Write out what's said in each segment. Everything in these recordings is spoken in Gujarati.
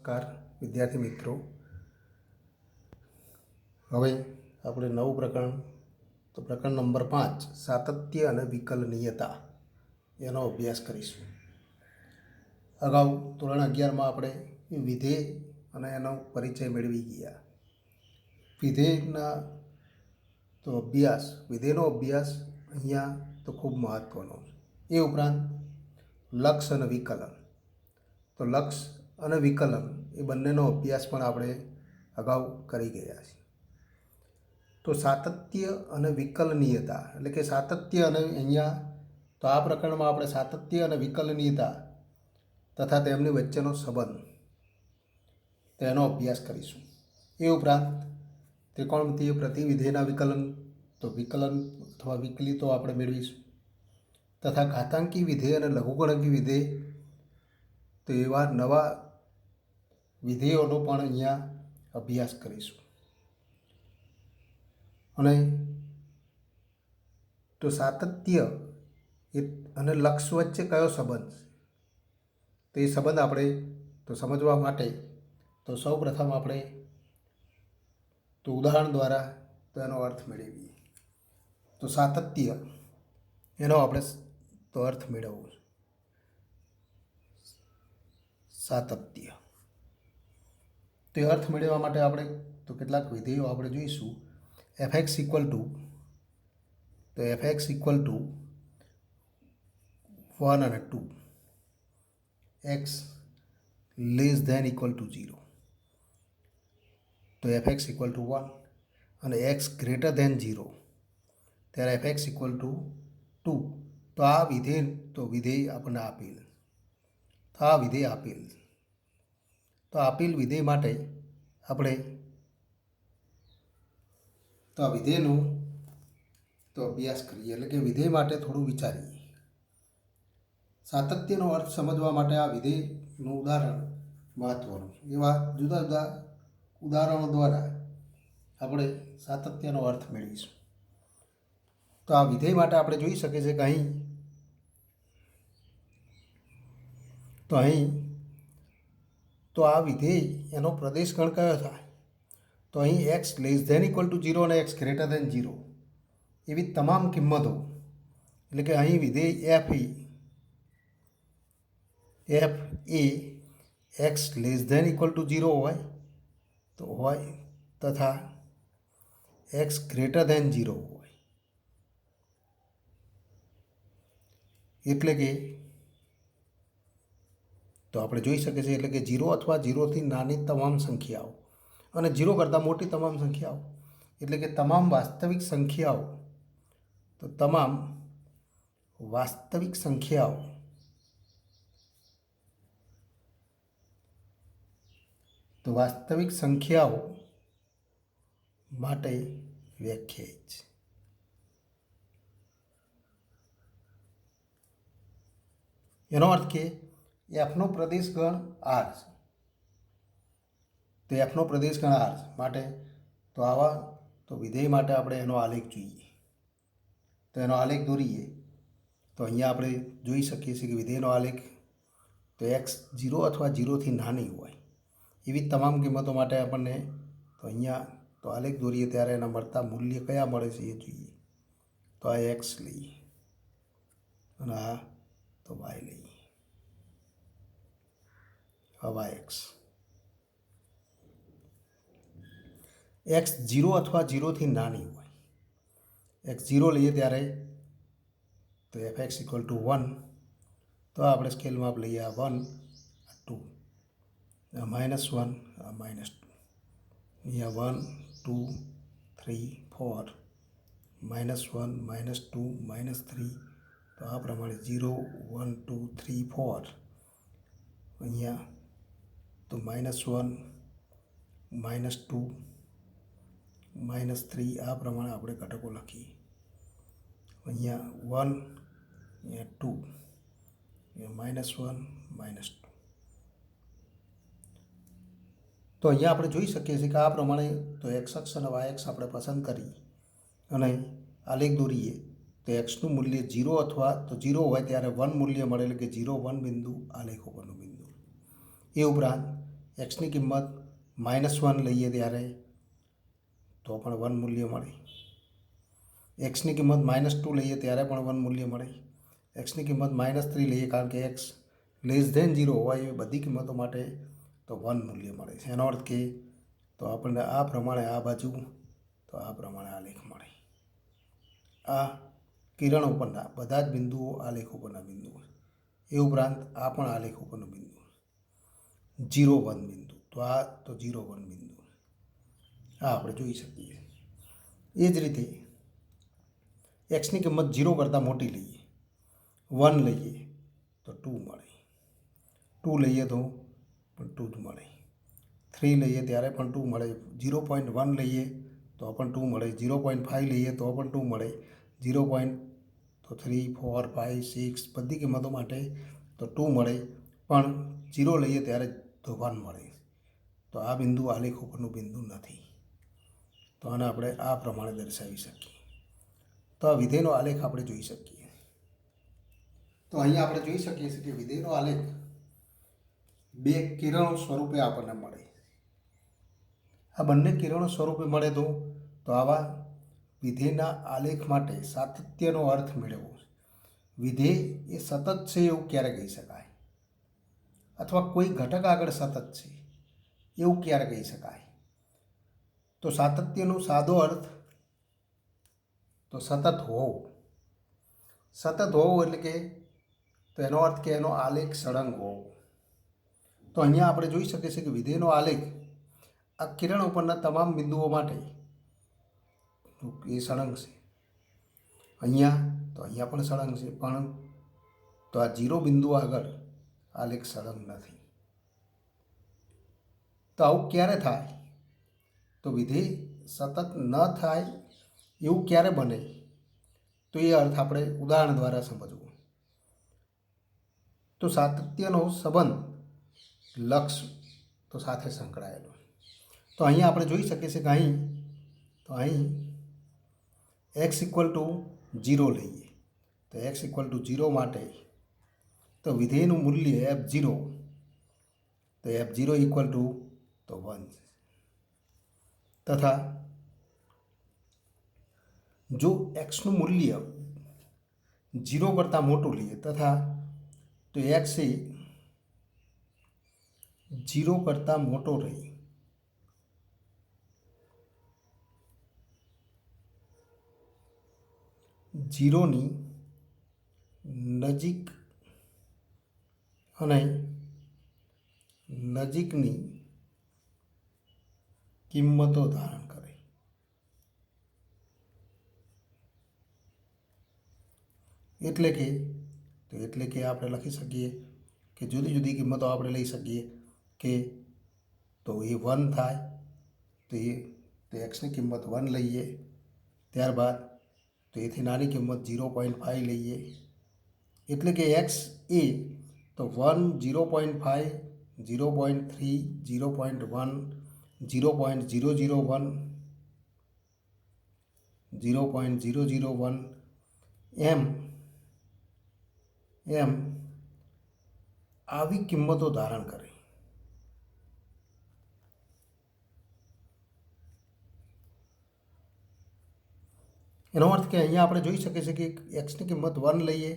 નમસ્કાર વિદ્યાર્થી મિત્રો। હવે આપણે નવું પ્રકરણ તો પ્રકરણ નંબર 5 સાતત્ય અને વિકલનીયતા એનો અભ્યાસ કરીશું। અગાઉ ધોરણ 11માં આપણે વિધેય અને એનો પરિચય મેળવી ગયા। વિધેયના તો વિધેયનો અભ્યાસ અહીંયા તો ખૂબ મહત્ત્વનો છે। એ ઉપરાંત લક્ષ અને વિકલન, તો લક્ષ અને વિકલન એ બંનેનો અભ્યાસ પણ આપણે અગાઉ કરી ગયા છીએ। તો સાતત્ય અને વિકલનીયતા એટલે કે સાતત્ય અને અહીંયા તો આ પ્રકરણમાં આપણે સાતત્ય અને વિકલનીયતા તથા તેમની વચ્ચેનો સંબંધ તેનો અભ્યાસ કરીશું। એ ઉપરાંત ત્રિકોણમિતીય પ્રતિવિધેયના વિકલન અથવા વિકલિતો આપણે મેળવીશું તથા ઘાતાંકી વિધેય અને લઘુગણકી વિધેય તો એવા નવા વિધેયોનો પણ અહીંયા અભ્યાસ કરીશું। અને તો સાતત્ય અને લક્ષ વચ્ચે કયો સંબંધ છે તો એ સંબંધ આપણે તો સમજવા માટે તો સૌપ્રથમ આપણે તો ઉદાહરણ દ્વારા તો એનો અર્થ મેળવીએ। તો સાતત્ય એનો આપણે તો અર્થ મેળવવો છે। સાતત્ય તો એ અર્થ મેળવવા માટે આપણે તો કેટલાક વિધેયો આપણે જોઈશું। fx ઇક્વલ ટુ 1 અને 2, x less than equal to 0, તો fx ઇક્વલ ટુ 1 અને x ગ્રેટર ધેન 0 ત્યારે fx ઇક્વલ ટુ 2। તો આ વિધેય આપણને આપેલ વિધેય માટે આપણે તો આ વિધેયનું તો અભ્યાસ કરીએ, એટલે કે વિધેય માટે થોડું વિચારીએ। સાતત્યનો અર્થ સમજવા માટે આ વિધેયનું ઉદાહરણ મહત્ત્વનું છે। એવા જુદા જુદા ઉદાહરણો દ્વારા આપણે સાતત્યનો અર્થ મેળવીશું। તો આ વિધેય માટે આપણે જોઈ શકીએ છીએ કે અહીં તો આ વિધેય એનો પ્રદેશગણ કયો થાય તો અહીં x less than equal to 0 અને એક્સ ગ્રેટર ધેન 0 એવી તમામ કિંમતો, એટલે કે અહીં વિધેય f a x less than equal to 0 હોય તથા એક્સ ગ્રેટર ધેન 0 હોય, એટલે કે તો આપણે જોઈ શકીએ છીએ એટલે કે 0 અથવા 0થી નાની તમામ સંખ્યાઓ અને 0 કરતાં મોટી તમામ સંખ્યાઓ, એટલે કે તમામ વાસ્તવિક સંખ્યાઓ માટે વ્યાખ્યાયિત છે। એનો અર્થ કે એફનો પ્રદેશગણ આર છે, તો એફનો પ્રદેશગણ આર માટે તો આવા તો વિધેય માટે આપણે એનો આલેખ જોઈએ। તો એનો આલેખ દોરીએ તો અહીંયા આપણે જોઈ શકીએ છીએ કે વિધેયનો આલેખ તો એક્સ 0 અથવા 0થી નાની હોય એવી તમામ કિંમતો માટે આપણને તો અહીંયા તો આલેખ દોરીએ ત્યારે એના મળતા મૂલ્ય કયા મળે છે એ જોઈએ। તો આ એક્સ લઈએ અને આ તો વાય લઈએ, હવા એક્સ 0 અથવા 0થી નાની હોય, એક્સ 0 લઈએ ત્યારે તો એફ એક્સ ઇક્વલ ટુ 1, તો આપણે સ્કેલમાં આપ લઈએ આ 1 2 -1 -2, અહીંયા 1 2 3 4 -1 -2 -3, તો આ પ્રમાણે 0 1 2 3 4, અહીંયા તો -1 -2 -3 આ પ્રમાણે આપણે ઘટકો લખીએ। અહીંયા 1 અહીંયા 2 અહીંયા -1 -2, તો અહીંયા આપણે જોઈ શકીએ છીએ કે આ પ્રમાણે તો એક્સ અક્ષ અને વાય અક્ષ આપણે પસંદ કરી અને આલેખ દોરીએ તો એક્સનું મૂલ્ય 0 અથવા તો 0 હોય ત્યારે 1 મૂલ્ય મળે, એટલે કે 0 1 બિંદુ આલેખ ઉપરનું બિંદુ। એ ઉપરાંત એક્સની કિંમત -1 લઈએ ત્યારે તો પણ 1 મૂલ્ય મળે, એક્સની કિંમત -2 લઈએ ત્યારે પણ 1 મૂલ્ય મળે, એક્સની કિંમત -3 લઈએ કારણ કે એક્સ <0 હોય એવી બધી કિંમતો માટે તો 1 મૂલ્ય મળે છે. એનો અર્થ કે તો આપણને આ પ્રમાણે આ બાજુ તો આ પ્રમાણે આલેખ મળે. આ કિરણો પરના બધા જ બિંદુઓ આલેખ ઉપરના બિંદુઓ. એ ઉપરાંત આ પણ આલેખ ઉપરનું બિંદુ 0 1 બિંદુ, તો આ તો 0 1 બિંદુ આ આપણે જોઈ શકીએ. એ જ રીતે એક્સની કિંમત 0 કરતાં મોટી લઈએ, 1 લઈએ તો 2 મળે, 2 લઈએ તો પણ 2 જ મળે, 3 લઈએ ત્યારે પણ 2 મળે, 0.1 લઈએ તો પણ 2 મળે, 0.5 લઈએ તો પણ 2 મળે, 0.3 4 5 6 બધી કિંમતો માટે તો 2 મળે, પણ 0 લઈએ ત્યારે તો 1 મળે. તો આ બિંદુ આલેખ ઉપરનું બિંદુ નથી. તો આને આપણે આ પ્રમાણે દર્શાવી શકીએ. તો આ વિધેયનો આલેખ આપણે જોઈ શકીએ. તો અહીંયા આપણે જોઈ શકીએ છીએ કે વિધેયનો આલેખ બે કિરણો સ્વરૂપે આપણને મળે. આ બંને કિરણો સ્વરૂપે મળે તો આવા વિધેયના આલેખ માટે સાતત્યનો અર્થ મેળવવો. વિધેય એ સતત છે એવું ક્યારે કહી શકાય, અથવા કોઈ ઘટક આગળ સતત છે એવું ક્યારે કહી શકાય? તો સાતત્યનો સાદો અર્થ તો સતત હોવું. સતત હોવું એટલે કે તો એનો અર્થ કે એનો આલેખ સળંગ હોવો. તો અહીંયા આપણે જોઈ શકીએ છીએ કે વિધેયનો આલેખ આ કિરણ ઉપરના તમામ બિંદુઓ માટે એ સળંગ છે. અહીંયા પણ સળંગ છે, પણ તો આ 0 બિંદુ આગળ આલેખ સળંગ નથી. તો આવું ક્યારે થાય? તો વિધેય સતત ન થાય એવું ક્યારે બને? તો એ અર્થ આપણે ઉદાહરણ દ્વારા સમજવું. તો સાતત્યનો સંબંધ લક્ષ્ય તો સાથે સંકળાયેલો. તો અહીંયા આપણે જોઈ શકીએ છીએ કે અહીં x = 0 લઈએ તો x = 0 માટે તો વિધેયનું મૂલ્ય f0 તો f0 = 1. તથા જો xનું મૂલ્ય 0 કરતાં મોટું લઈએ તથા તો x એ 0 કરતાં મોટો રહે જીરોની નજીક અને નજીકની કિંમતો ધારણ કરે. એટલે કે આપણે લખી શકીએ કે જુદી જુદી કિંમતો આપણે લઈ શકીએ કે તો એ 1 થાય તો એક્સની કિંમત 1 લઈએ, ત્યારબાદ તો એથી નાની કિંમત 0.5 લઈએ. એટલે કે એક્સ એ તો 1 0.5 0.3 0.1 0.001 0.001 એમ આવી કિંમતો ધારણ કરે. એનો અર્થ કે અહીંયા આપણે જોઈ શકીએ છીએ કે એક્સની કિંમત 1 લઈએ,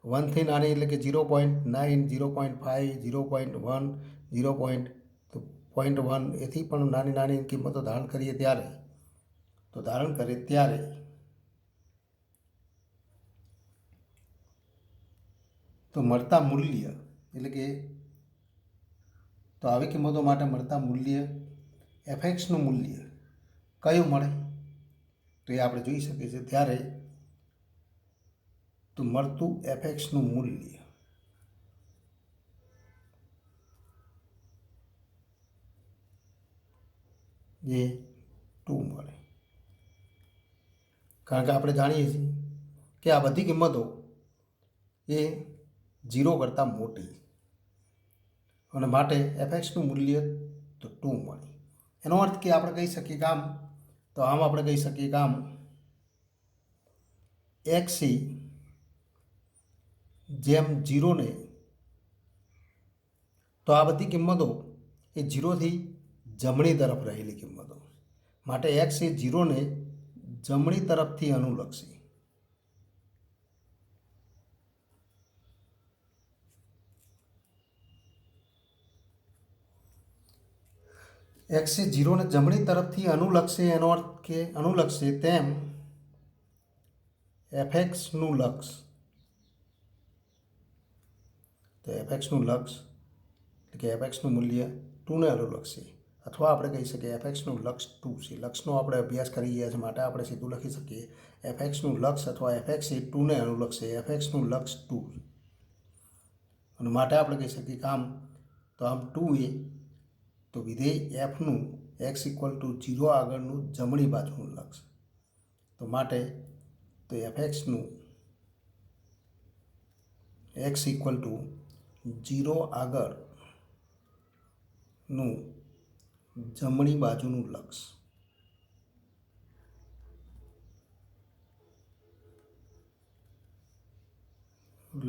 1 થી નાની એટલે કે 0.9 0.5 0.1 0.1 એથી પણ નાની કિંમતો ધારણ કરીએ ત્યારે તો મળતા મૂલ્ય એટલે કે તો આવી કિંમતો માટે મળતા મૂલ્ય fxનું મૂલ્ય કયું મળે તો એ આપણે જોઈ શકીએ છીએ. ત્યારે તો મળતું fxનું મૂલ્ય એ 2 મળે. કારણ કે આપણે જાણીએ છીએ કે આ બધી કિંમતો એ 0 કરતાં મોટી અને માટે fxનું મૂલ્ય તો 2 મળે. એનો અર્થ કે આપણે કહી શકીએ કે આમ આપણે કહી શકીએ કે x જેમ 0 ને તો આ બધી કિંમતો એ 0થી જમણી તરફ રહેલી કિંમતો માટે એક્સ એ 0ને જમણી તરફથી અનુલક્ષી એક્સ એ 0ને જમણી તરફથી અનુલક્ષે એનો અર્થ કે અનુલક્ષે તેમ એફએક્સનું લક્ષ તો એફએક્સનું લક્ષ એટલે કે એફએક્સનું મૂલ્ય 2ને અનુલક્ષી અથવા આપણે કહી શકીએ એફએક્સનું લક્ષ 2 છે. લક્ષનો આપણે અભ્યાસ કરી ગયા છે માટે આપણે સીધું લખી શકીએ એફએક્સનું લક્ષ અથવા એફએક્સ એ 2ને અનુલક્ષે એફએક્સનું લક્ષ 2 અને માટે આપણે કહી શકીએ કે આમ 2 એ તો વિધેય એફનું એક્સ ઇક્વલ ટુ 0 આગળનું જમણી બાજુનું લક્ષ તો માટે તો એફએક્સનું એક્સ ઇક્વલ ટુ 0 આગળનું જમણી બાજુનું લક્ષ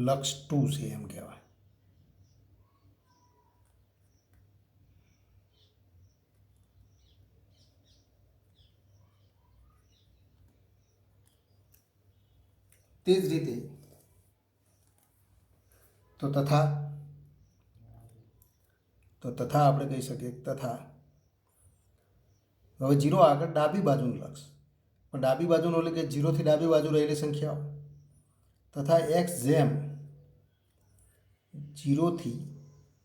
લક્ષ 2 છે એમ કહેવાય. તે જ રીતે તો તથા આપણે કહી શકીએ તથા હવે 0 આગળ ડાબી બાજુનું લક્ષ પણ ડાબી બાજુનું એટલે કે 0થી ડાબી બાજુ રહેલી સંખ્યાઓ તથા એક્સ જેમ 0થી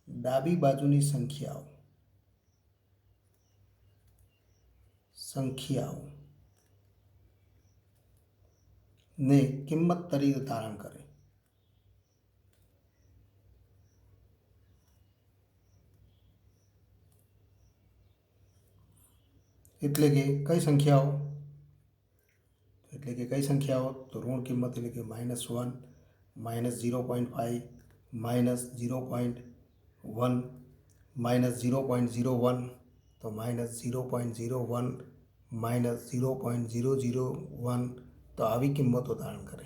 ડાબી બાજુની સંખ્યાઓ ને કિંમત તરીકે ધારણ કરે એટલે કે કઈ સંખ્યાઓ તો ઋણ કિંમત એટલે કે -1 -0.5 -0.1 -0.01 તો -0.01 -0.001 તો આવી કિંમતો ધારણ કરે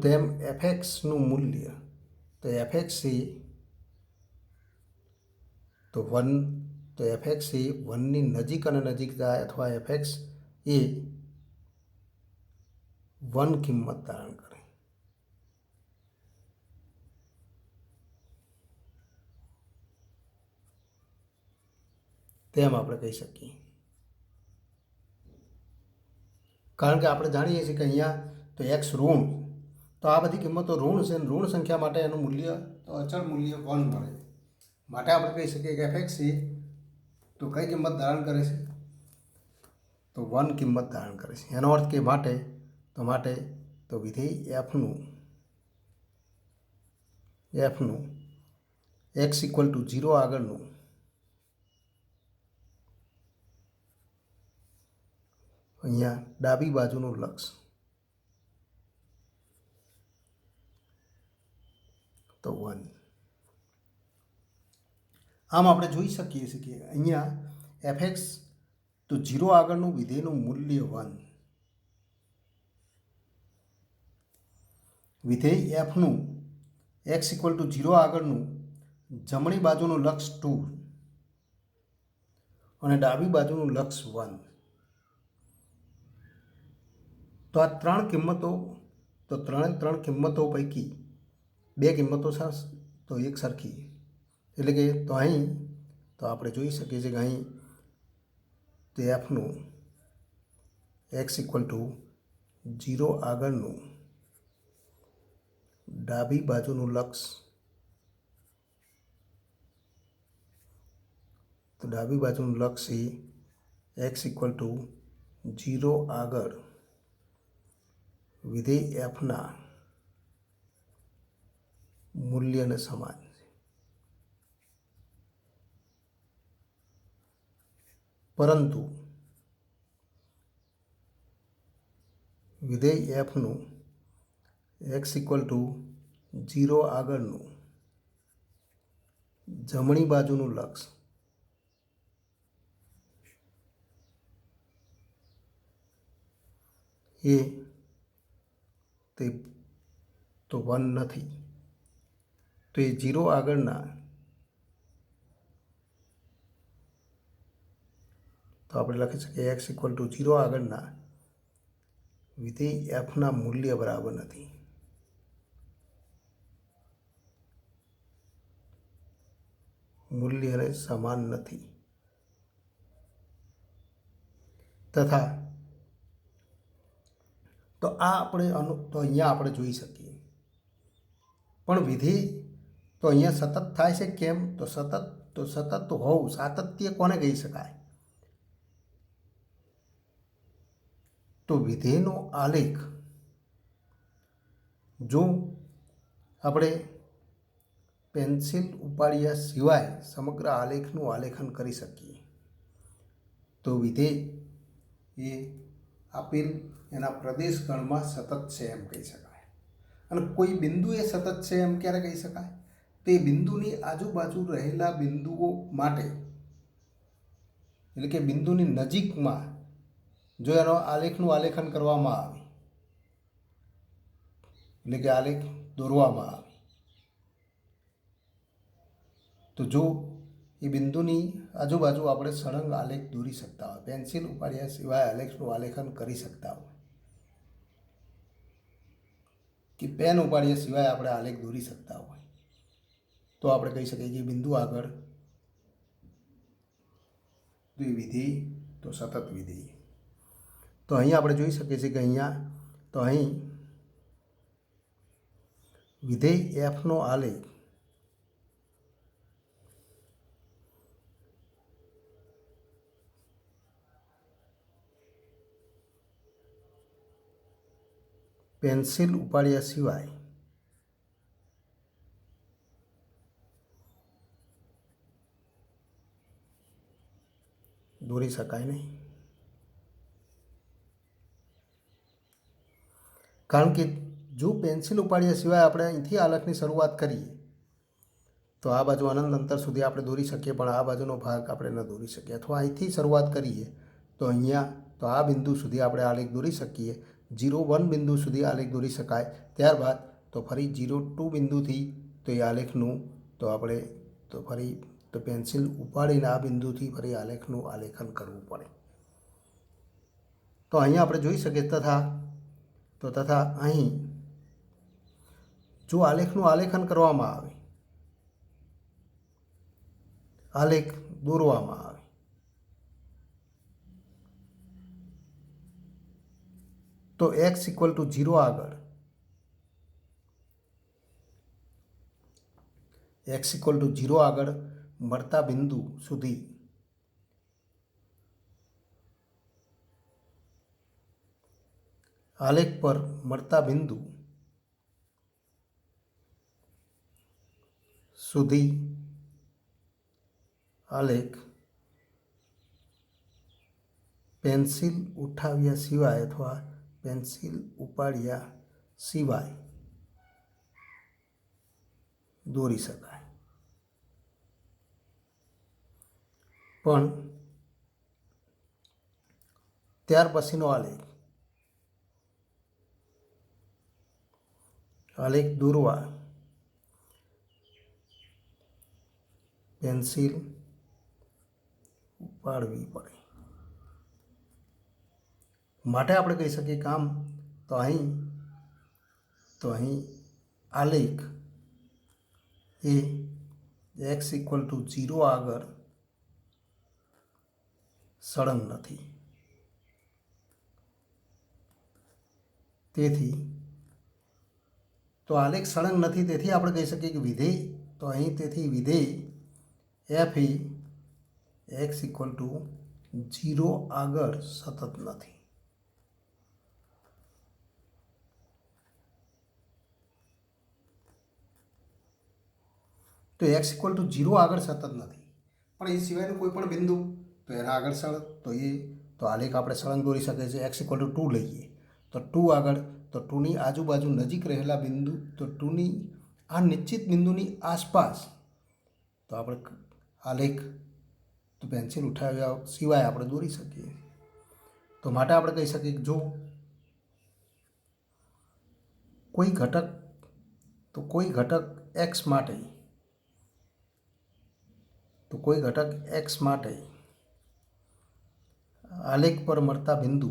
તેમ એફએક્સનું મૂલ્ય તો એફએક્સ એ તો 1 તો એફએક્સ એ 1ની નજીક અને નજીક જાય અથવા એફએક્સ એ 1 કિંમત ધારણ કરે તેમ આપણે કહી શકીએ. કારણ કે આપણે જાણીએ છીએ કે અહીંયા તો એક્સ ઋણ તો આ બધી કિંમતો ઋણ છે અને ઋણ સંખ્યા માટે એનું મૂલ્ય તો અચળ મૂલ્ય 1 મળે માટે આપણે કહી શકીએ કે એફએક્સ એ તો કઈ કિંમત ધારણ કરે છે તો 1 કિંમત ધારણ કરે છે. એનો અર્થ કે માટે તો વિધેય એફનું એક્સ ઇક્વલ ટુ 0 આગળનું અહીંયા ડાબી બાજુનું લક્ષ તો 1. આમ આપણે જોઈ શકીએ છીએ કે અહીંયા એફએક્સ તો 0 આગળનું વિધેયનું મૂલ્ય 1 વિધેય એફનું એક્સ ઇક્વલ ટુ 0 આગળનું જમણી બાજુનું લક્ષ 2 અને ડાબી બાજુનું લક્ષ 1 તો આ ત્રણ કિંમતો પૈકી બે કિંમતો તો એક સરખી એટલે કે તો અહીં તો આપણે જોઈ શકીએ છીએ કે અહીં તે એફનું એક્સ ઇક્વલ ટુ 0 આગળનું ડાબી બાજુનું લક્ષ તો ડાબી બાજુનું લક્ષ એ એક્સ ઇક્વલ ટુ 0 આગળ વિધેય એફના મૂલ્યને સમાન છે. પરંતુ વિધેય એફનું એક્સ ઇક્વલ ટુ 0 આગળનું જમણી બાજુનું લક્ષ એ તે તો 1 નથી તો એ 0 આગળના, તો આપણે લખી શકીએ x = 0 આગળના વિધેય એફના મૂલ્ય બરાબર નથી. મૂલ્યને સમાન નથી. તથા તો આ આપણે તો અહીંયા આપણે જોઈ શકીએ. પણ વિધેય તો અહીંયા સતત થાય છે કેમ? તો સતત તો હોવું, સાતત્ય કોને કહી શકાય? તો વિધેયનો આલેખ જો આપણે પેન્સિલ ઉપાડ્યા સિવાય સમગ્ર આલેખનું આલેખન કરી શકીએ તો વિધેય એ આપેલ એના પ્રદેશ ગણમાં સતત છે એમ કહી શકાય. અને કોઈ બિંદુ એ સતત છે એમ ક્યારે કહી શકાય? તો એ બિંદુની આજુબાજુ રહેલા બિંદુઓ માટે, એટલે કે બિંદુની નજીકમાં જો એનો આલેખનું આલેખન કરવામાં આવે, એટલે કે આલેખ દોરવામાં આવે, તો જો એ બિંદુની આજુબાજુ આપણે સળંગ આલેખ દોરી શકતા હોય, પેન્સિલ ઉપાડ્યા સિવાય આલેખનું આલેખન કરી શકતા હોય, કે પેન ઉપાડ્યા સિવાય આપણે આલેખ દોરી શકતા હોય, તો આપણે કહી શકીએ કે બિંદુ આગળ વિધેય તો સતત વિધેય. તો અહીંયા આપણે જોઈ શકીએ છીએ કે અહીં વિધેય એફનો આલેખ પેન્સિલ ઉપાડ્યા સિવાય દોરી શકાય નહીં. કારણ કે જો પેન્સિલ ઉપાડ્યા સિવાય આપણે અહીંથી આલેખની શરૂઆત કરીએ તો આ બાજુ અનંત અંતર સુધી આપણે દોરી શકીએ, પણ આ બાજુનો ભાગ આપણે ન દોરી શકીએ. અથવા અહીંથી શરૂઆત કરીએ તો અહીંયા તો આ બિંદુ સુધી આપણે આલેખ દોરી શકીએ, 0-1 બિંદુ સુધી આલેખ દોરી શકાય. ત્યારબાદ તો ફરી 0-2 બિંદુથી તો એ આલેખનું તો આપણે તો ફરી તો પેન્સિલ ઉપાડીને આ બિંદુથી ફરી આલેખનું આલેખન કરવું પડે. તો અહીંયા આપણે જોઈ શકીએ તથા અહીં જો આલેખનું આલેખન કરવામાં આવે, આલેખ દોરવામાં આવે, તો x = 0 આગળ મળતા બિંદુ સુધી આલેખ પર મળતા બિંદુ સુધી આલેખ પેન્સિલ ઉઠાવ્યા સિવાય અથવા પેન્સિલ ઉપાડ્યા સિવાય દોરી શકાય. પણ ત્યાર પછીનો આલેખ દોરવા પેન્સિલ ઉપાડવી પડે. માટે આપણે કહી શકીએ કામ તો અહીં આલેખ એ x = 0 આગળ સળંગ નથી. તેથી તો આલેખ સળંગ નથી, તેથી આપણે કહી શકીએ કે વિધેય તો અહીં તેથી વિધેય f એ x = 0 આગળ સતત નથી. તો x = 0 આગળ સતત નથી, પણ એ સિવાયનું કોઈ પણ બિંદુ તો એના આગળ તો આલેખ આપણે સળંગ દોરી શકીએ છીએ. x = 2 લઈએ તો 2 આગળ તો 2ની આજુબાજુ નજીક રહેલા બિંદુ તો 2ની આ નિશ્ચિત બિંદુની આસપાસ તો આપણે આલેખ તો પેન્સિલ ઉઠાવ્યા સિવાય આપણે દોરી શકીએ. તો માટે આપણે કહી શકીએ કે જો કોઈ ઘટક एक्स माटे तो कोई घटक एक्स माटे आलेख पर मळता बिंदु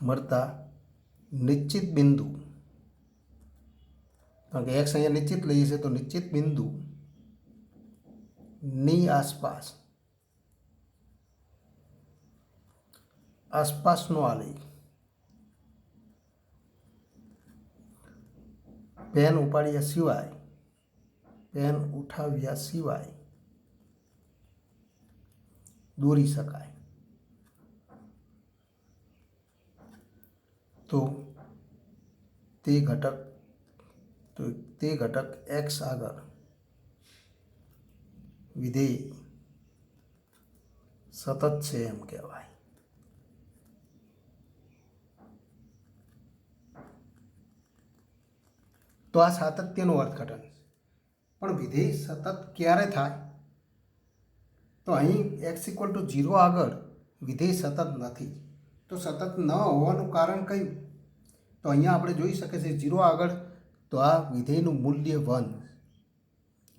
मळता निश्चित बिंदु कारण के एक्स अहींया निश्चित लईए छे तो निश्चित बिंदु नी आसपास आसपासनो आलेख पेन उपाड्या सिवाय पेन उठाव्या सिवाय દોરી શકાય તો તે ઘટક x આગળ વિધેય સતત છે એમ કહેવાય। તો આ સાતત્યનું અર્થઘટન પણ વિધેય સતત ક્યારે થાય तो अहीं एक्स इक्वल टू 0 आगळ विधेय सतत नहीं तो सतत न होवानुं कारण कयुं तो अहींया आपणे जोई शकीए छीए 0 आगळ तो आ विधेयनुं मूल्य 1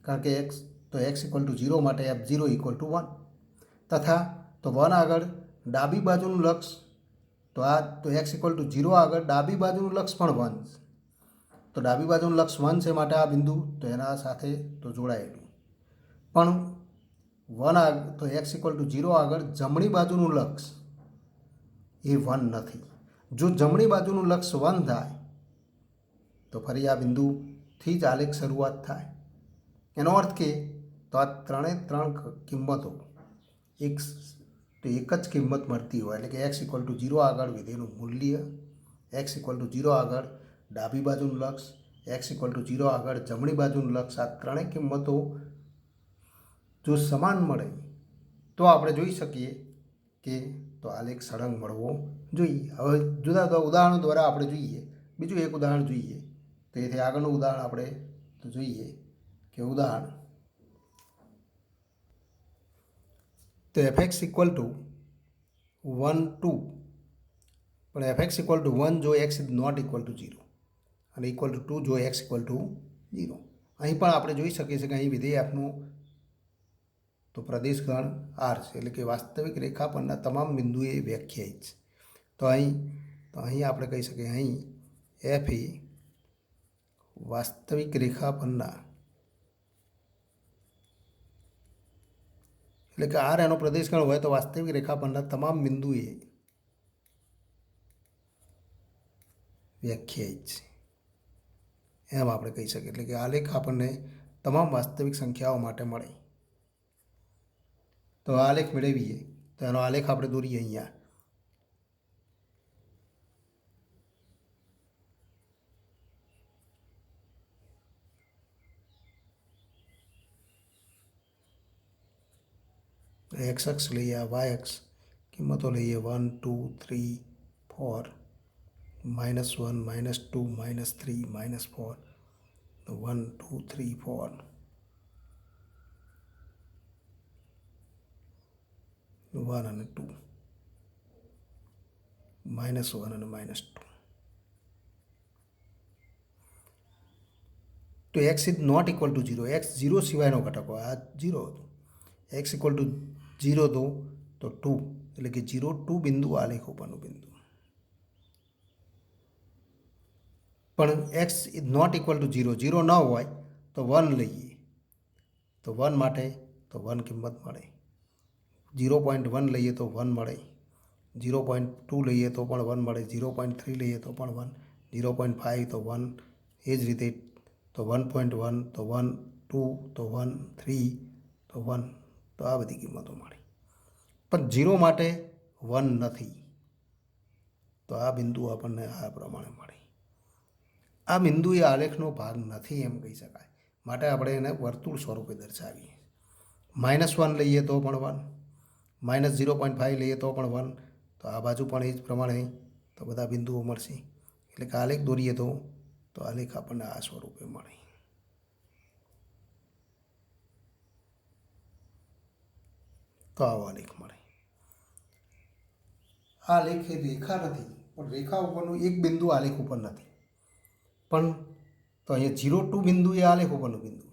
कारण के एक्स इक्वल टू 0 माटे f0 इक्वल टू 1 तथा तो 1 आगळ डाबी बाजुनुं लक्ष तो एक्स इक्वल टू 0 आगळ डाबी बाजुनुं लक्ष पण 1 तो डाबी बाजुनुं लक्ष 1 छे माटे आ बिंदु तो एना साथे तो जोड़ायेलुं पण 1 तो एक्स इक्वल टू 0 आगळ जमणी बाजुनुं लक्ष ए 1 नहीं जो जमणी बाजुनुं लक्ष 1 थाय तो फरी आ बिंदु थी ज आलेख शरूआत थाय एनो अर्थ के तो आ त्रणेय त्रण किंमतों एक ज किंमत मळती होय एटले के एक्स इक्वल टू 0 आगळ विधेयनुं मूल्य एक्स इक्वल टू 0 आगळ डाबी बाजुनुं लक्ष एक्स इक्वल टू 0 आगळ जमणी बाजुनुं लक्ष आ त्रणेय किंमतों जो समान मळे तो आपणे जोई शकीए के तो आलेख सळंग मळवो जोईए। हवे जुदा जुदा उदाहरणों द्वारा आपणे जोईए। बीजुं एक उदाहरण जोईए तो एथी आगळनुं उदाहरण आपणे तो जोईए के उदाहरण तो एफ एक्स इक्वल टू 1 2 पण एफ एक्स इक्वल टू 1 जो x is not equal to 0 અને इक्वल टू 2 जो एक्स इक्वल टू 0 અહીં પણ આપણે જોઈ શકીએ છીએ કે અહીં વિધેય આપનું तो प्रदेश गण आर है એટલે કે वास्तविक रेखा पરના તમામ બિંદુએ વ્યાખ્યાયિત છે। તો અહીં આપણે કહી શકીએ અહીં એફ એ વાસ્તવિક રેખા પરના એટલે કે આર એનો પ્રદેશ ગણ હોય તો વાસ્તવિક રેખા પરના તમામ બિંદુએ વ્યાખ્યાયિત છે એમ આપણે કહી શકીએ। એટલે કે આલેખ આપણને તમામ વાસ્તવિક સંખ્યાઓ માટે મળે तो आलेख मेळवीए तो एनो आलेख आपणे दोरीए अहींया एक्स अक्ष लईए वाय अक्ष किंमतों लईए 1 2 3 4 -1 -2 -3 -4 तो 1 2 3 4 1 and 2 -1 and -2 तो x is not equal to 0 x 0 सिवायनो घटक हो आ 0 हतो एक्स इक्वल टू 0 तो 2 એટલે કે 0 2 बिंदु आलेख ઉપરનો बिंदु પણ x is not equal to 0 0 न હોય તો 1 લઈએ તો 1 માટે તો 1 કિંમત મળે 0.1 લઈએ તો 1 મળે 0.2 લઈએ તો પણ 1 મળે 0.3 લઈએ તો પણ 1 0.5 તો 1 એ જ રીતે તો 1.1 તો 1 2 તો 1 3 તો 1 તો આ બધી કિંમતો મળી પણ 0 માટે 1 નથી તો આ બિંદુ આપણને આ પ્રમાણે મળે। આ બિંદુ એ આલેખનો ભાગ નથી એમ કહી શકાય માટે આપણે એને વર્તુળ સ્વરૂપે દર્શાવીએ -1 લઈએ તો પણ 1 -0.5 લઈએ તો પણ 1 तो आ बाजू पण ए ज प्रमाणे तो बधा बिंदुओ मळशे એટલે કે આલેખ દોરીએ તો આલેખ આપણને આ સ્વરૂપે મળે। તો આવો આલેખ મળે। આ આલેખ એ રેખા નથી પણ રેખા ઉપરનું એક બિંદુ આલેખ ઉપર નથી પણ તો અહીંયા 0 2 બિંદુ એ આલેખ ઉપરનું બિંદુ,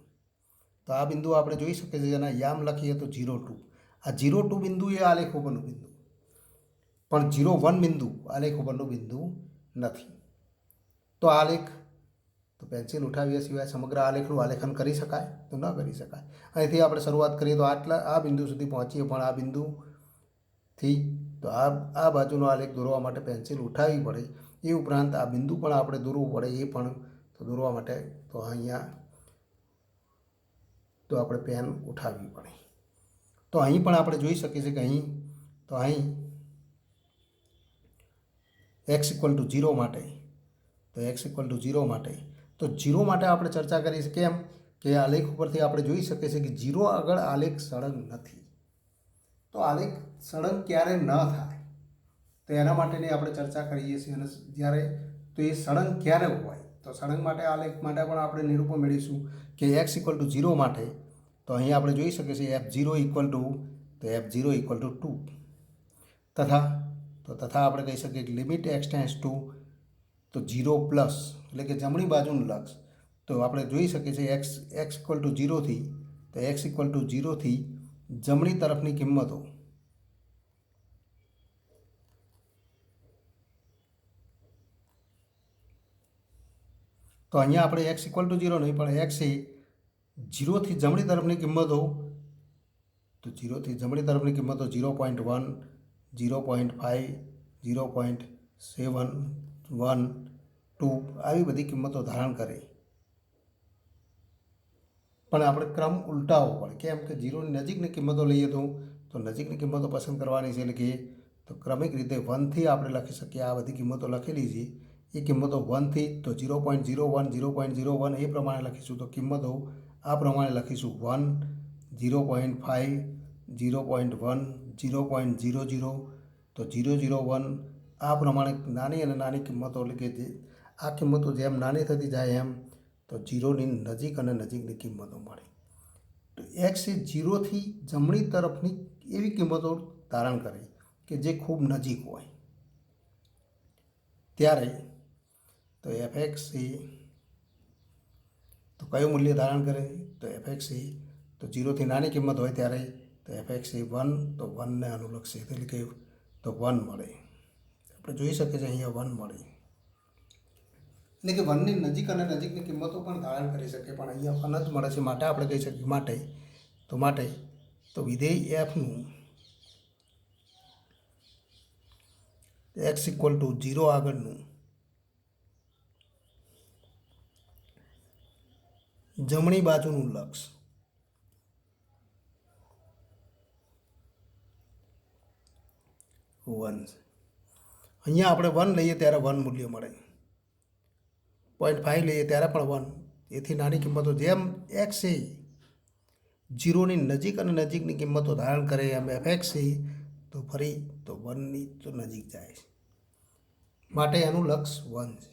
તો આ બિંદુ આપણે જોઈ શકીએ છીએ, જેના યામ લખીએ તો 0 2, આ 0 2 બિંદુ એ આલેખ ઉપરનું બિંદુ, પણ 0 1 બિંદુ આલેખ ઉપરનું બિંદુ નથી. તો આલેખ તો પેન્સિલ ઉઠાવ્યા સિવાય સમગ્ર આલેખનું આલેખન કરી શકાય? તો ન કરી શકાય. અહીંથી આપણે શરૂઆત કરીએ તો આ બિંદુ સુધી પહોંચીએ, પણ આ બિંદુથી તો આ બાજુનો આલેખ દોરવા માટે પેન્સિલ ઉઠાવવી પડે. એ ઉપરાંત આ બિંદુ પણ આપણે દોરવું પડે, એ પણ તો દોરવા માટે તો અહીંયા તો આપણે પેન ઉઠાવવી પડે. તો અહીં પણ આપણે જોઈ શકીએ છીએ કે અહીં x = 0 માટે તો x = 0 માટે તો 0 માટે આપણે ચર્ચા કરી છે. કેમ કે આલેખ ઉપરથી આપણે જોઈ શકીએ છીએ કે 0 આગળ આલેખ સળંગ નથી. તો આલેખ સળંગ ક્યારે ન થાય તો એના માટેની આપણે ચર્ચા કરીએ છીએ. અને જ્યારે તો એ સળંગ ક્યારે હોય તો સળંગ માટે આલેખ માટે પણ આપણે નિરૂપણ મેળવીશું કે x = 0 માટે તો અહીં આપણે જોઈ શકીએ છીએ f0 = 2 તથા આપણે કહી શકીએ કે લિમિટ x → તો 0 પ્લસ એટલે કે જમણી બાજુનું લક્ષ. તો આપણે જોઈ શકીએ છીએ x = 0 થી તો x = 0 થી જમણી તરફની કિંમતો તો અહીંયા આપણે x = 0 નહીં પણ x એ 0 થી જમણી તરફની કિંમતો તો 0 થી જમણી તરફની કિંમતો 0.1 0.5 0.7 1 2 આવી બધી કિંમતો ધારણ કરે. પણ આપણે ક્રમ ઉલટાવવો પડે. કેમ કે 0ની નજીકની કિંમતો લઈએ તો નજીકની કિંમતો પસંદ કરવાની છે. એટલે કે તો ક્રમિક રીતે 1 થી આપણે લખી શકીએ. આ બધી કિંમતો લખેલી છે એ કિંમતો 1 થી તો 0.01 0.01 એ પ્રમાણે લખીશું. તો કિંમતો આ પ્રમાણે લખીશું 1 0.5 0.1 0.00 તો 001 આ પ્રમાણે નાની અને નાની કિંમતો એટલે કે આ કિંમતો જેમ નાની થતી જાય એમ તો 0ની નજીક અને નજીકની કિંમતો મળે. તો x એ 0 થી જમણી તરફની એવી કિંમતો ધારણ કરે કે જે ખૂબ નજીક હોય ત્યારે તો fx એ તો કયું મૂલ્ય ધારણ કરે તો fx એ તો 0 થી નાની કિંમત હોય ત્યારે તો fx એ 1 તો 1 ને અનુલક્ષે એટલે કે તો 1 મળે. આપણે જોઈ શકીએ છીએ અહીંયા 1 મળે એટલે કે 1ની નજીક અને નજીકની કિંમતો પણ ધારણ કરી શકે, પણ અહીંયા 1 જ મળે છે. માટે આપણે કહી શકીએ માટે તો વિધેય fનું x = 0 આગળનું જમણી બાજુનું લક્ષ વન. અહીંયા આપણે 1 લઈએ ત્યારે 1 મૂલ્ય મળે, 0.5 લઈએ ત્યારે પણ 1. એથી નાની કિંમતો જેમ x એ 0ની નજીક અને નજીકની કિંમતો ધારણ કરે એમ fx એ તો ફરી તો 1ની તો નજીક જાય છે. માટે એનું લક્ષ 1 છે.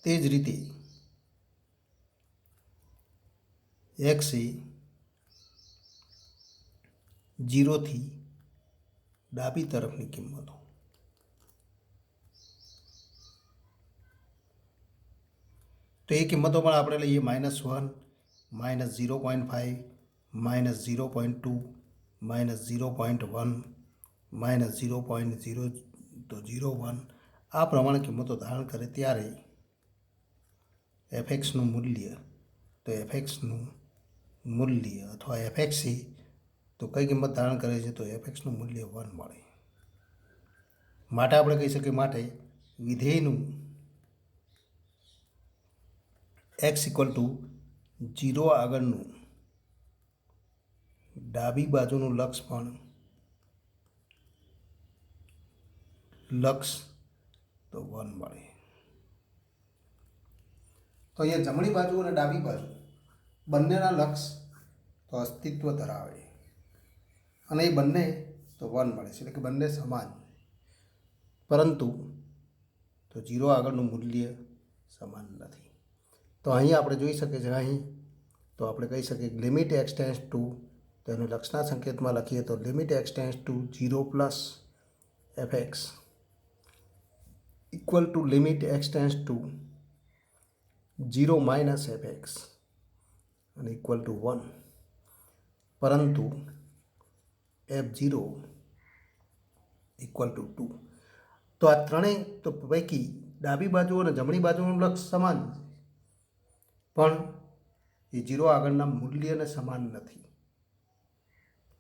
તે જ રીતે x એ 0 થી ડાબી તરફની કિંમતો તો એ કિંમતો પણ આપણે લઈએ -1 -0.5 -0.2 -0.1 -0.0 તો 0.1 આ પ્રમાણે કિંમતો ધારણ કરે ત્યારે fxનું મૂલ્ય તો fxનું મૂલ્ય અથવા fx એ તો કઈ કિંમત ધારણ કરે છે તો fxનું મૂલ્ય 1 મળે. માટે આપણે કહી શકીએ માટે વિધેયનું x = 0 આગળનું ડાબી બાજુનું લક્ષ પણ લક્ષ તો 1 મળે. તો અહીંયા જમણી બાજુ અને ડાબી બાજુ બંનેના લક્ષ તો અસ્તિત્વ ધરાવે અને એ બંને તો 1 મળે છે. એટલે કે બંને સમાન, પરંતુ તો 0 આગળનું મૂલ્ય સમાન નથી. તો અહીં આપણે જોઈ શકીએ છીએ અહીં તો આપણે કહી શકીએ કે લિમિટ x → તો એનું લક્ષના સંકેતમાં લખીએ તો limit x → 0 + fx equal to limit x tense two 0 minus F x અને ઇક્વલ ટુ 1, પરંતુ F0 ઇક્વલ ટુ 2. તો આ ત્રણેય તો પૈકી ડાબી બાજુ અને જમણી બાજુનું લક્ષ સમાન, પણ એ 0 આગળના મૂલ્યને સમાન નથી.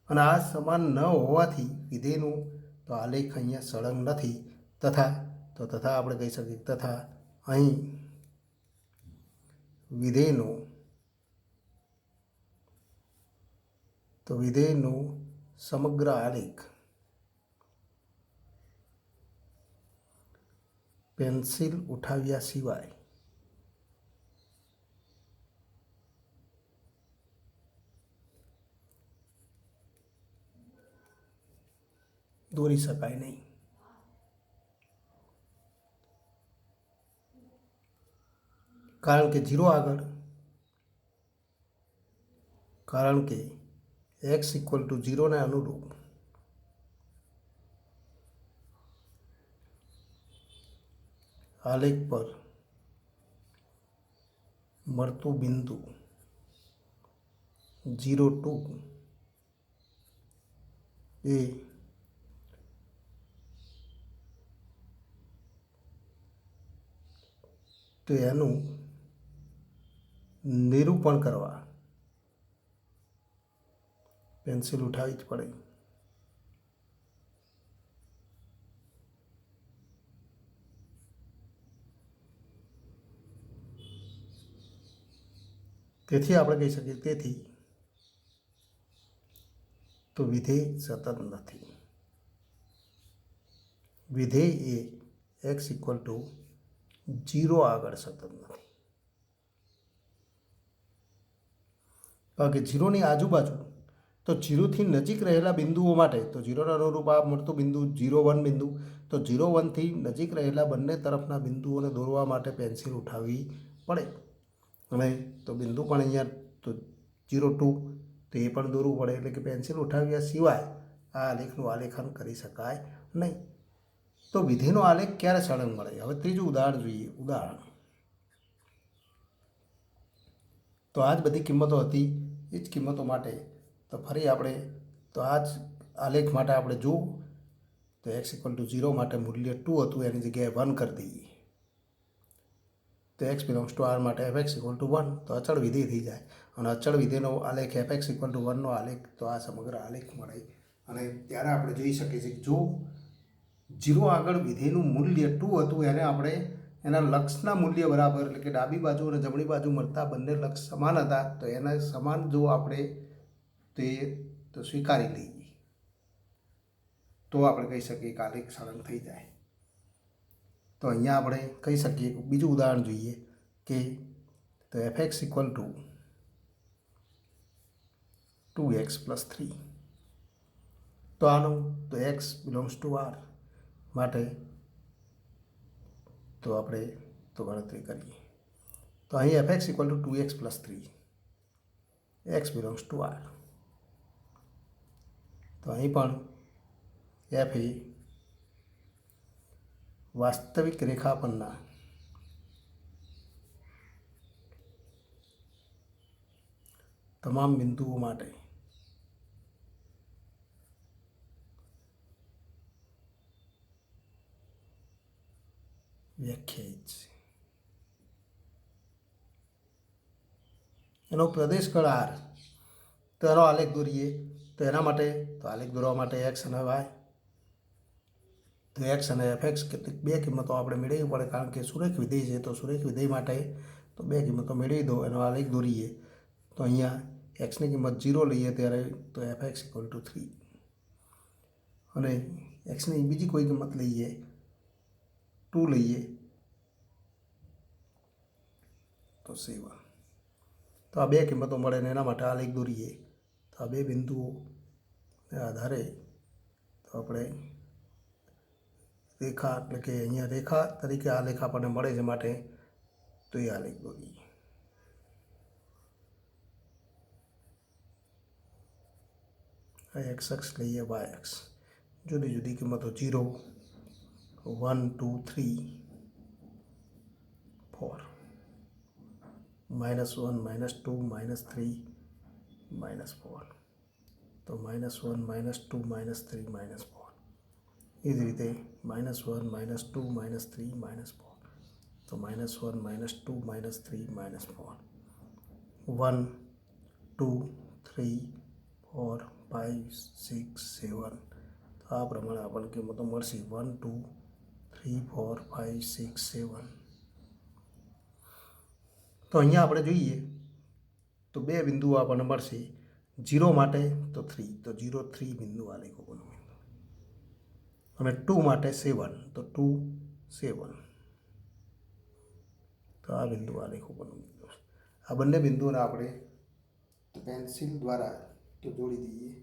અને આ સમાન ન હોવાથી વિધેયનું તો આલેખ અહીંયા સળંગ નથી. તથા આપણે કહી શકીએ તથા અહીં વિધેયનો સમગ્ર આલેખ પેન્સિલ ઉઠાવ્યા સિવાય દોરી શકાય નહીં. કારણ કે એક્સ ઇક્વલ ટુ 0ને અનુરૂપ આલેખ પર મળતું બિંદુ 0, 2 એ તો એનું નિરૂપણ કરવા પેન્સિલ ઉઠાવી જ પડે. તેથી આપણે કહી શકીએ તેથી તો વિધેય સતત નથી. વિધેય એ એક્સ ઇક્વલ ટુ 0 આગળ સતત નથી. કારણ કે 0ની આજુબાજુ તો 0થી નજીક રહેલા બિંદુઓ માટે તો 0ના અનુરૂપ આ મળતું બિંદુ 0, 1 બિંદુ, તો 0, 1થી નજીક રહેલા બંને તરફના બિંદુઓને દોરવા માટે પેન્સિલ ઉઠાવવી પડે. અને તો બિંદુ પણ અહીંયા તો 0, 2 તો એ પણ દોરવું પડે. એટલે કે પેન્સિલ ઉઠાવ્યા સિવાય આ આલેખનું આલેખન કરી શકાય નહીં. તો વિધેયનો આલેખ ક્યારે સળંગ મળે? હવે ત્રીજું ઉદાહરણ જોઈએ. તો આ જ બધી કિંમતો હતી. એ જ કિંમતો માટે તો ફરી આપણે તો આ જ આલેખ માટે આપણે જો તો એક્સ ઇક્વલ ટુ 0 માટે મૂલ્ય 2 હતું, એની જગ્યાએ 1 કરી દઈએ. તો એક્સ બિલોંગ્સ ટુ આર માટે એફ એક્સ ઇક્વલ ટુ 1 તો અચળ વિધેય થઈ જાય. અને અચળ વિધેયનો આલેખ એફ એક્સ ઇક્વલ ટુ 1નો આલેખ તો આ સમગ્ર આલેખ મળે. અને ત્યારે આપણે જોઈ શકીએ છીએ કે જો 0 આગળ વિધેયનું મૂલ્ય 2 હતું, એને આપણે એના લક્ષના મૂલ્ય બરાબર, એટલે કે ડાબી બાજુ અને જમણી બાજુ મળતા બંને લક્ષ સમાન હતા, તો એના સમાન જો આપણે તે તો સ્વીકારી લઈએ તો આપણે કહી શકીએ કે આલેખ સળંગ થઈ જાય. તો અહીંયા આપણે કહી શકીએ બીજું ઉદાહરણ જોઈએ કે તો F x equal to 2x + 3. તો આનું તો એક્સ બિલોંગ્સ ટુ આર માટે તો આપણે તો ગણતરી કરીએ. તો અહીં f x equal to 2x + 3, x belongs to R. તો અહીં પણ એફ એ વાસ્તવિક રેખા પરના તમામ બિંદુઓ માટે વ્યાખ્યાયિત છે. એનો પ્રદેશ કળ આર, તો એનો આલેખ દોરીએ. તો એના માટે તો આલેખ દોરવા માટે એક્સ અને વાય, તો એક્સ અને એફ એક્સ કેટલીક બે કિંમતો આપણે મેળવવી પડે. કારણ કે સુરેખ વિધેય છે, તો સુરેખ વિધેય માટે તો બે કિંમતો મેળવી દો. એનો આલેખ દોરીએ. તો અહીંયા એક્સની કિંમત 0 લઈએ ત્યારે તો એફ એક્સ ઇક્વલ ટુ 3, અને એક્સની બીજી કોઈ કિંમત લઈએ 2 લઈએ તો 7. તો આ બે કિંમતો મળે ને એના માટે આલેખ દોરીએ. તો આ બે બિંદુઓને આધારે તો આપણે રેખા, એટલે કે અહીંયા રેખા તરીકે આલેખ આપણને મળે છે, માટે તો એ આલેખ દોરીએ. એક્સ અક્ષ લઈએ, વાય અક્ષ, જુદી જુદી કિંમતો 0, 1, 2, 3 -1 -2 -3 -4, તો -1 -2 -3 -4, એ જ રીતે -1 -2 -3 -4, તો -1 -2 -3 -4, 1 2 3 4 5 6 7, તો આ પ્રમાણે આપણને કિંમતો મળશે 1 2 3 4 5 6 7. તો અહીંયા આપણે જોઈએ તો બે બિંદુઓ આપણને મળશે. 0 માટે તો 3, તો 0 3 બિંદુ આલેખો બિંદુ, અને 2 માટે 7, તો 2 7, તો આ બિંદુ આલેખો બિંદુ. આ બંને બિંદુઓને આપણે પેન્સિલ દ્વારા તો જોડી દઈએ.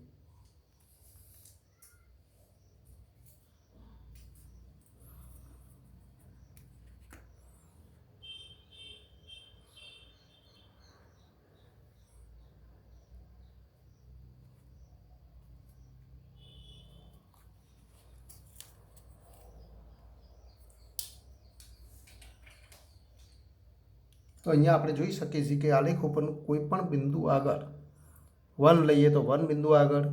તો અહીંયા આપણે જોઈ શકીએ છીએ કે આલેખ ઉપરનું કોઈ પણ બિંદુ આગળ 1 લઈએ તો 1 બિંદુ આગળ,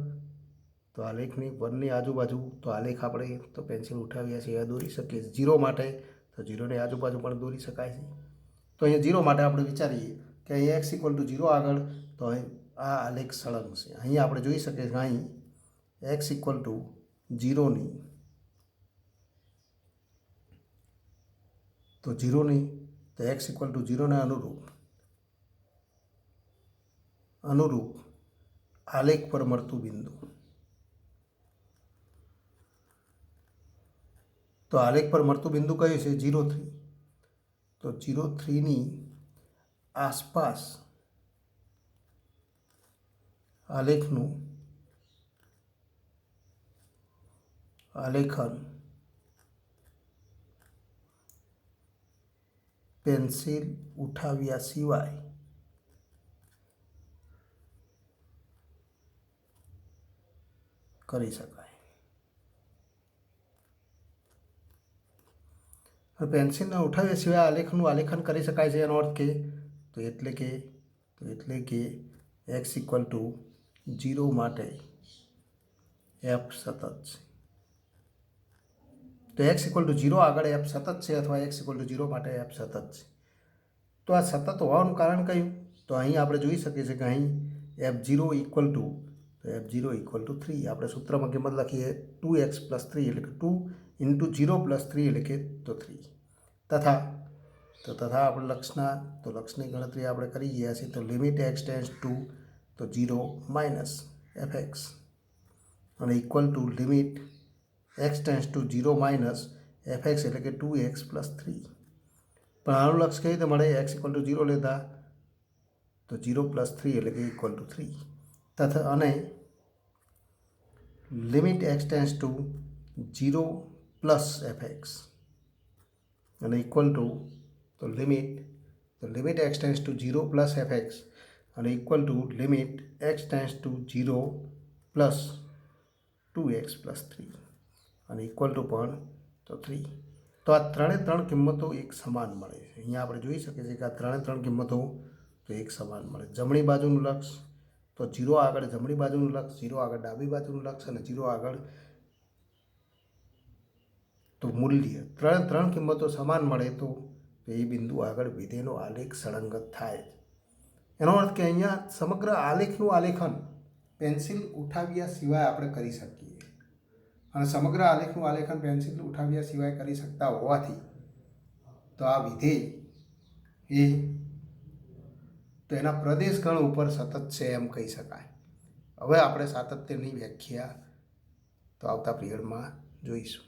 તો આલેખની 1ની આજુબાજુ તો આલેખ આપણે તો પેન્સિલ ઉઠાવ્યા છે એ દોરી શકીએ છીએ. 0 માટે તો 0ની આજુબાજુ પણ દોરી શકાય છે. તો અહીંયા 0 માટે આપણે વિચારીએ કે અહીંયા x = 0 આગળ, તો અહીં આ આલેખ સળંગ છે. અહીંયા આપણે જોઈ શકીએ કે અહીં x = 0ની, તો 0ની, તો x = 0ને અનુરૂપ આલેખ પર મળતું બિંદુ, તો આલેખ પર મળતું બિંદુ કયું છે? 0 3. તો 0 3ની આસપાસ આલેખનું આલેખન પેન્સિલ ઉઠાવ્યા સિવાય કરી શકાય. પેન્સિલને ઉઠાવ્યા સિવાય આલેખનું આલેખન કરી શકાય છે. એનો અર્થ કે એટલે કે x = 0 માટે f સતત છે. તો x = 0 આગળ f સતત છે, અથવા x = 0 માટે f સતત છે. તો આ સતત હોવાનું કારણ કયું? તો અહીં આપણે જોઈ શકીએ છીએ કે અહીં f0 = 3. આપણે સૂત્રમાં કિંમત લખીએ 2x + 3, એટલે કે 2 × 0 + 3, એટલે કે તો 3. તથા આપણે લક્ષની ગણતરી આપણે કરી ગયા છીએ. તો લિમિટ x → 0 - fx, અને equal to limit x → 0 - fx, એટલે કે 2x + 3. પણ આનું લક્ષ કેવી રીતે મળે? x = 0 લેતા તો 0 + 3, એટલે કે = 3. તથા અને લિમિટ x → 0 + fx, અને ઇક્વલ ટુ તો લિમિટ x → 0 + fx, અને equal to limit x → 0 + 2x + 3, અને ઇક્વલ ટુ પણ તો 3. તો આ ત્રણ કિંમતો એક સમાન મળે છે. અહીંયા આપણે જોઈ શકીએ છીએ કે આ ત્રણ કિંમતો તો એક સમાન મળે. જમણી બાજુનું લક્ષ તો 0 આગળ જમણી બાજુનું લક્ષ, 0 આગળ ડાબી બાજુનું લક્ષ, અને 0 આગળ તો મૂલ્ય, ત્રણ કિંમતો સમાન મળે તો એ બિંદુ આગળ વિધેયનો આલેખ સળંગત થાય. એનો અર્થ કે અહીંયા સમગ્ર આલેખનું આલેખન પેન્સિલ ઉઠાવ્યા સિવાય આપણે કરી શકીએ, અને સમગ્ર આલેખનું આલેખન પેન્સિલ ઉઠાવ્યા સિવાય કરી શકતા હોવાથી તો આ વિધેય એ તો એના પ્રદેશ ગણ ઉપર સતત છે એમ કહી શકાય. હવે આપણે સાતત્યની વ્યાખ્યા તો આવતા પિરિયડમાં જોઈશું.